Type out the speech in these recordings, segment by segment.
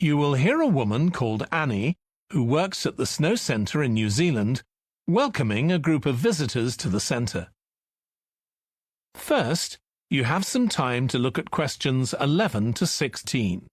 You will hear a woman called Annie, who works at the snow centre in New Zealand, welcoming a group of visitors to the centre. First, you have some time to look at questions 11 to 16.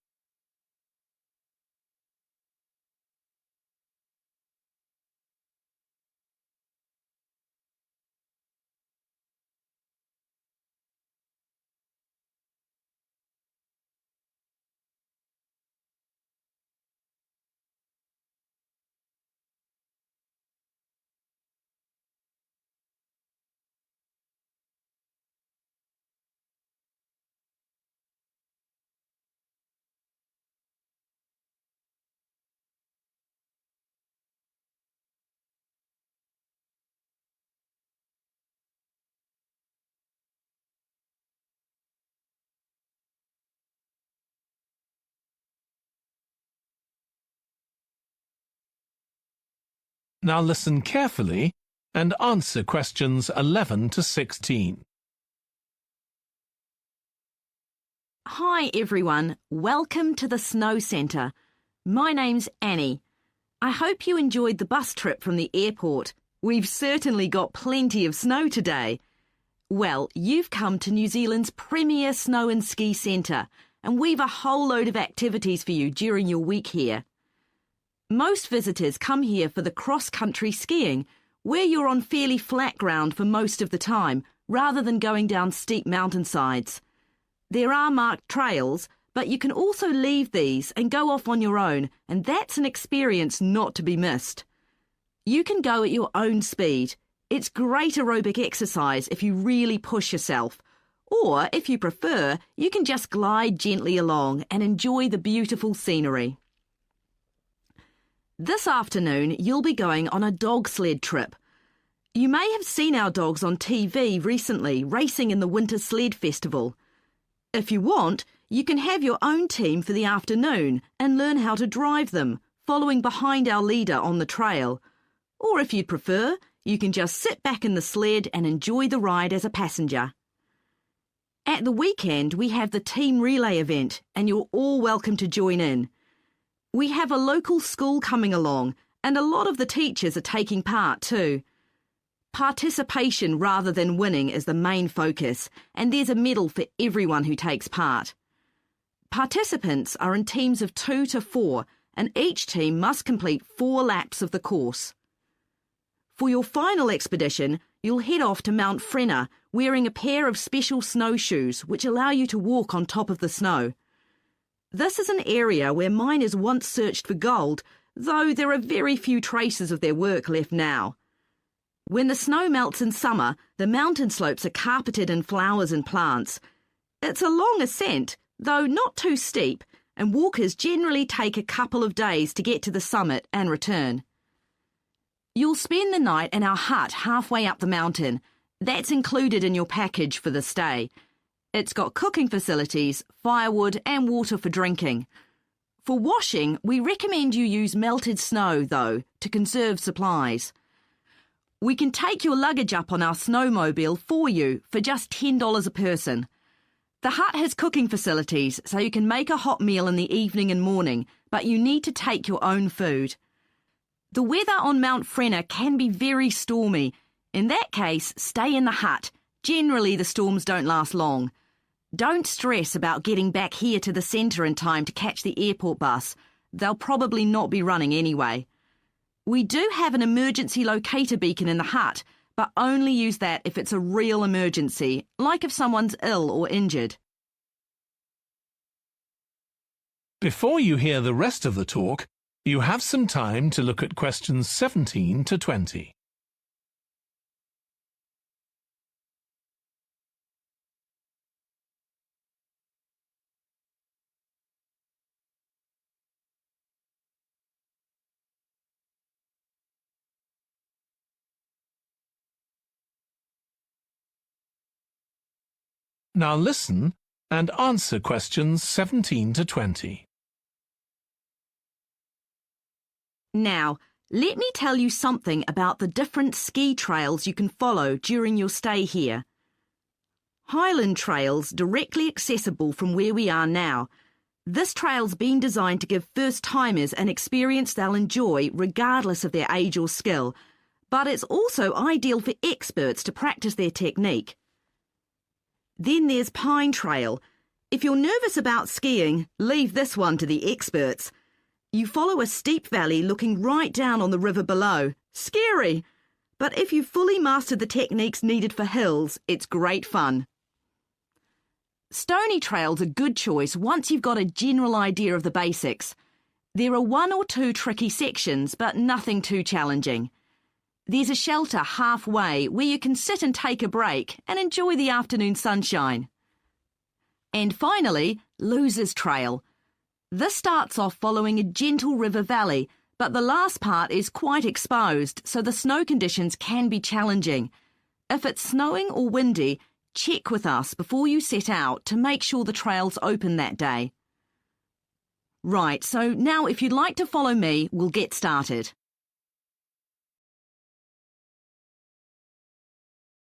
Now listen carefully and answer questions 11 to 16. Hi everyone, welcome to the Snow Centre. My name's Annie. I hope you enjoyed the bus trip from the airport. We've certainly got plenty of snow today. Well, you've come to New Zealand's premier snow and ski centre, and we've a whole load of activities for you during your week here. Most visitors come here for the cross-country skiing, where you're on fairly flat ground for most of the time, rather than going down steep mountainsides. There are marked trails, but you can also leave these and go off on your own, and that's an experience not to be missed. You can go at your own speed. It's great aerobic exercise if you really push yourself. Or, if you prefer, you can just glide gently along and enjoy the beautiful scenery. This afternoon, you'll be going on a dog sled trip. You may have seen our dogs on TV recently racing in the Winter Sled Festival. If you want, you can have your own team for the afternoon and learn how to drive them, following behind our leader on the trail. Or if you'd prefer, you can just sit back in the sled and enjoy the ride as a passenger. At the weekend, we have the team relay event, and you're all welcome to join in. We have a local school coming along, and a lot of the teachers are taking part too. Participation rather than winning is the main focus, and there's a medal for everyone who takes part. Participants are in teams of 2 to 4, and each team must complete 4 laps of the course. For your final expedition, you'll head off to Mount Frenna wearing a pair of special snowshoes which allow you to walk on top of the snow. This is an area where miners once searched for gold, though there are very few traces of their work left now. When the snow melts in summer, the mountain slopes are carpeted in flowers and plants. It's a long ascent, though not too steep, and walkers generally take a couple of days to get to the summit and return. You'll spend the night in our hut halfway up the mountain. That's included in your package for the stay. It's got cooking facilities, firewood and water for drinking. For washing, we recommend you use melted snow, though, to conserve supplies. We can take your luggage up on our snowmobile for you for just $10 a person. The hut has cooking facilities, so you can make a hot meal in the evening and morning, but you need to take your own food. The weather on Mount Frenna can be very stormy. In that case, stay in the hut. Generally, the storms don't last long. Don't stress about getting back here to the centre in time to catch the airport bus. They'll probably not be running anyway. We do have an emergency locator beacon in the hut, but only use that if it's a real emergency, like if someone's ill or injured. Before you hear the rest of the talk, you have some time to look at questions 17 to 20. Now listen and answer questions 17 to 20. Now, let me tell you something about the different ski trails you can follow during your stay here. Highland trails directly accessible from where we are now. This trail's been designed to give first-timers an experience they'll enjoy regardless of their age or skill, but it's also ideal for experts to practice their technique. Then there's Pine Trail. If you're nervous about skiing, leave this one to the experts. You follow a steep valley looking right down on the river below. Scary! But if you've fully mastered the techniques needed for hills, it's great fun. Stony Trail's a good choice once you've got a general idea of the basics. There are 1 or 2 tricky sections, but nothing too challenging. There's a shelter halfway where you can sit and take a break and enjoy the afternoon sunshine. And finally, Losers Trail. This starts off following a gentle river valley, but the last part is quite exposed, so the snow conditions can be challenging. If it's snowing or windy, check with us before you set out to make sure the trail's open that day. Right, so now if you'd like to follow me, we'll get started.